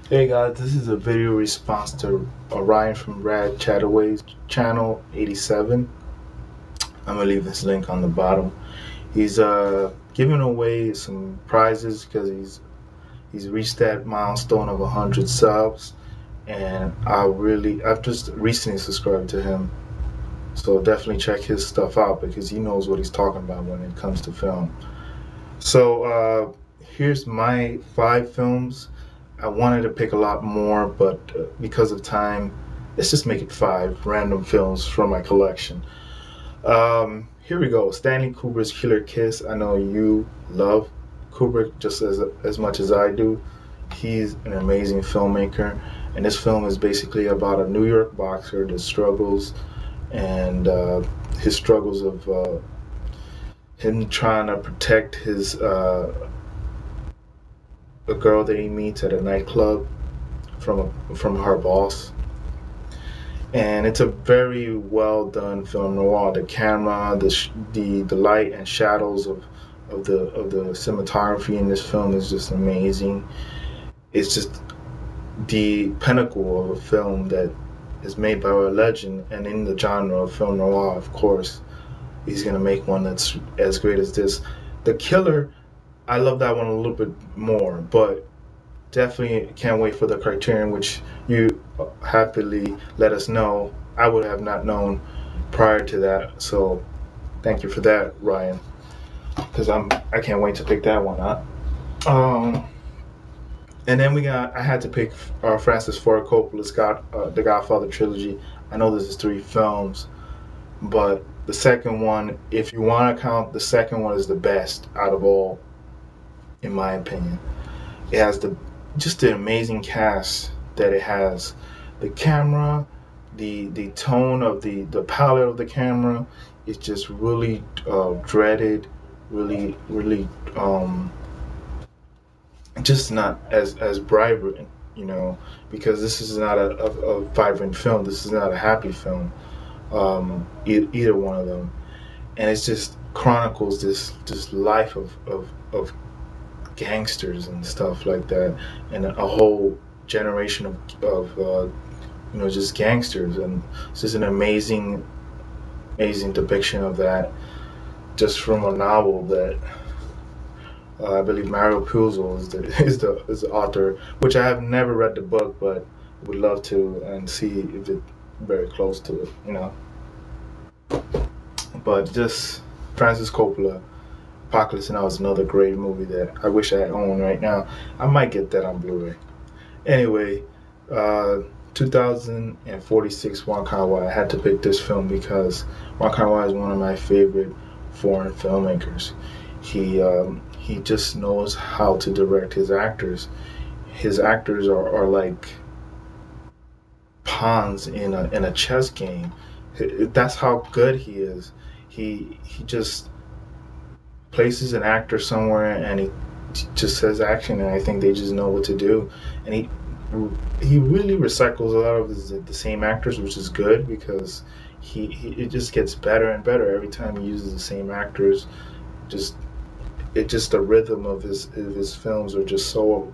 Hey guys, this is a video response to Orion from Rchattaway's channel 87. I'm gonna leave his link on the bottom. He's giving away some prizes because he's reached that milestone of 100 subs, and I've just recently subscribed to him, so definitely check his stuff out because he knows what he's talking about when it comes to film. So here's my 5 films. I wanted to pick a lot more, but because of time, let's just make it 5 random films from my collection. Here we go. Stanley Kubrick's Killer Kiss. I know you love Kubrick just as much as I do. He's an amazing filmmaker, and this film is basically about a New York boxer, the struggles and his struggles of him trying to protect his a girl that he meets at a nightclub from her boss. And it's a very well done film noir. The camera, the light and shadows of the cinematography in this film is just amazing. It's just the pinnacle of a film that is made by a legend, and in the genre of film noir, of course, he's gonna make one that's as great as this. The Killer, I love that one a little bit more, but definitely can't wait for the Criterion, which you happily let us know. I would have not known prior to that, so thank you for that, Ryan, because I can't wait to pick that one up. Um, and then I had to pick Francis Ford Coppola's the Godfather trilogy. I know this is 3 films, but the second one, if you want to count, the second one is the best out of all, in my opinion. It has the amazing cast that it has. The camera, the tone of the palette of the camera is just really dreaded, really just not as vibrant, you know, because this is not a vibrant film. This is not a happy film, either one of them, and it just chronicles this life of gangsters and stuff like that, and a whole generation of just gangsters, and it's just an amazing depiction of that, just from a novel that I believe Mario Puzo is the author, which I have never read the book, but would love to and see if it's very close to it. But just Francis Coppola, Apocalypse Now is another great movie that I wish I owned right now. I might get that on Blu-ray. Anyway, 2046 Onekawa. I had to pick this film because Onekawa is one of my favorite foreign filmmakers. He just knows how to direct his actors. His actors are like pawns in a chess game. That's how good he is. He just places an actor somewhere and he just says action, and I think they just know what to do. And he really recycles a lot of the same actors, which is good because he it just gets better and better every time he uses the same actors. Just just the rhythm of his films are just so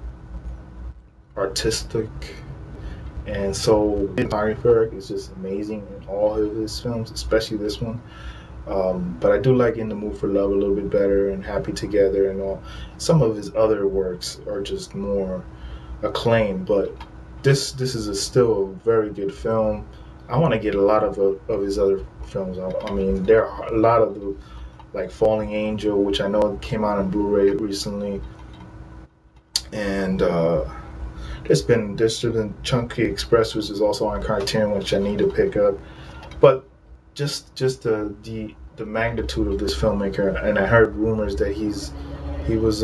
artistic, and so cinematography is just amazing in all of his films, especially this one. But I do like In the Mood for Love a little bit better, and Happy Together and all. Some of his other works are just more acclaimed, but this is still a very good film. I want to get a lot of his other films. I mean, there are a lot of like Falling Angel, which I know came out on Blu-ray recently, and there's been Chunky Express, which is also on Criterion, which I need to pick up. But just the magnitude of this filmmaker, and I heard rumors that he was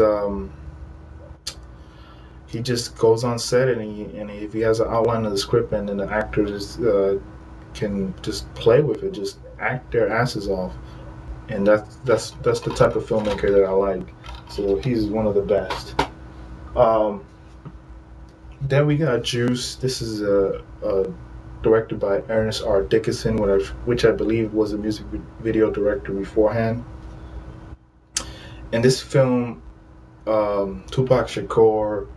he just goes on set, and if he has an outline of the script, and then the actors can just play with it, just act their asses off, and that's the type of filmmaker that I like. So he's one of the best. Um, then we got Juice. This is a directed by Ernest R. Dickinson, which I believe was a music video director beforehand. And this film, Tupac Shakur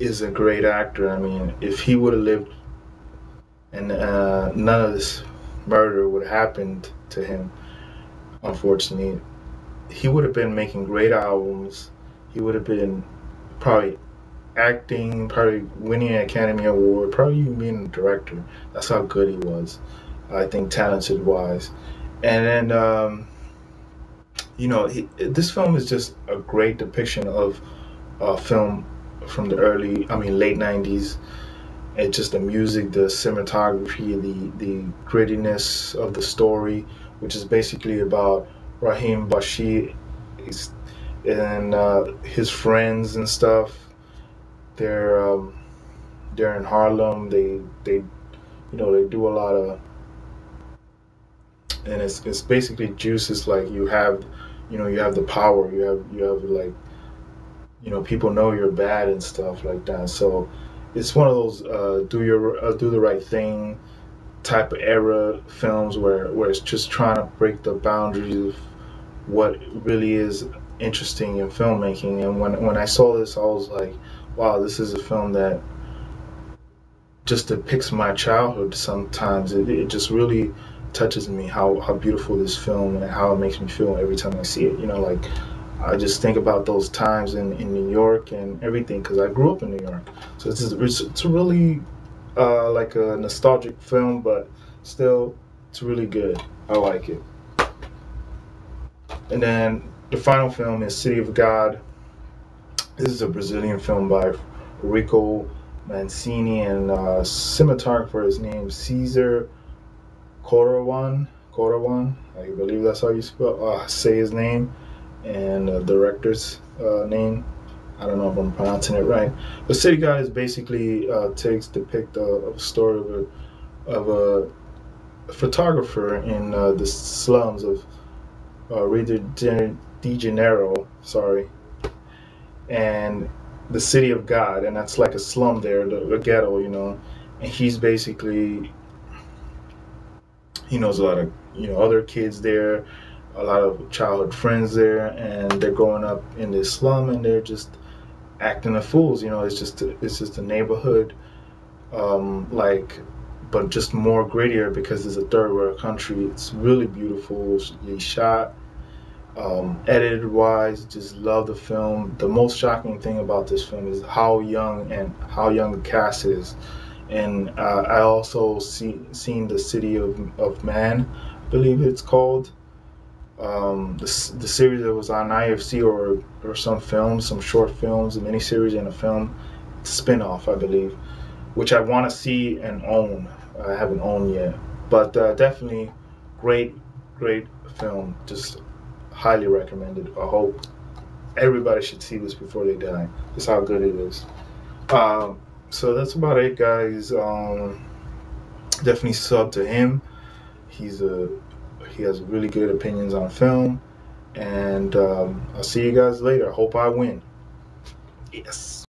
is a great actor. I mean, if he would have lived and none of this murder would have happened to him, unfortunately, he would have been making great albums. He would have been probably acting, probably winning an Academy Award, probably even being a director. That's how good he was. I think talented wise. And then, this film is just a great depiction of film from the late 90s. It's just the music, the cinematography, the grittiness of the story, which is basically about Rahim Bashir and his friends and stuff. They're they're in Harlem. They do a lot of, and it's basically juice. It's like you have the power. You have like, people know you're bad and stuff like that. So it's one of those do the right thing type of era films where it's just trying to break the boundaries of what really is interesting in filmmaking. And when I saw this, I was like, wow, this is a film that just depicts my childhood. Sometimes it just really touches me how beautiful this film and how it makes me feel every time I see it. Like I just think about those times in New York and everything because I grew up in New York. So it's really like a nostalgic film, but still it's really good. I like it. And then the final film is City of God. This is a Brazilian film by Rico Mancini and cinematographer is named Caesar Corawan. I believe that's how you say his name, and the director's name. I don't know if I'm pronouncing it right. But City God is basically depict a story of a photographer in the slums of Rio de Janeiro, sorry, and the City of God, and that's like a slum there, the ghetto, and he's basically, he knows a lot of other kids there, a lot of childhood friends there, and they're growing up in this slum, and they're just acting the fools. It's just a neighborhood, like, but just more grittier because it's a third world country. It's really beautiful. It's shot, edited wise, just love the film. The most shocking thing about this film is how young the cast is. And I also seen the City of Man, I believe it's called. The series that was on IFC or some short films, a miniseries and a film spin-off, I believe, which I want to see and own. I haven't owned yet, but definitely great, great film. Just highly recommended. I hope everybody should see this before they die. Just how good it is. So that's about it, guys. Definitely sub to him. He has really good opinions on film, and I'll see you guys later. I hope I win. Yes.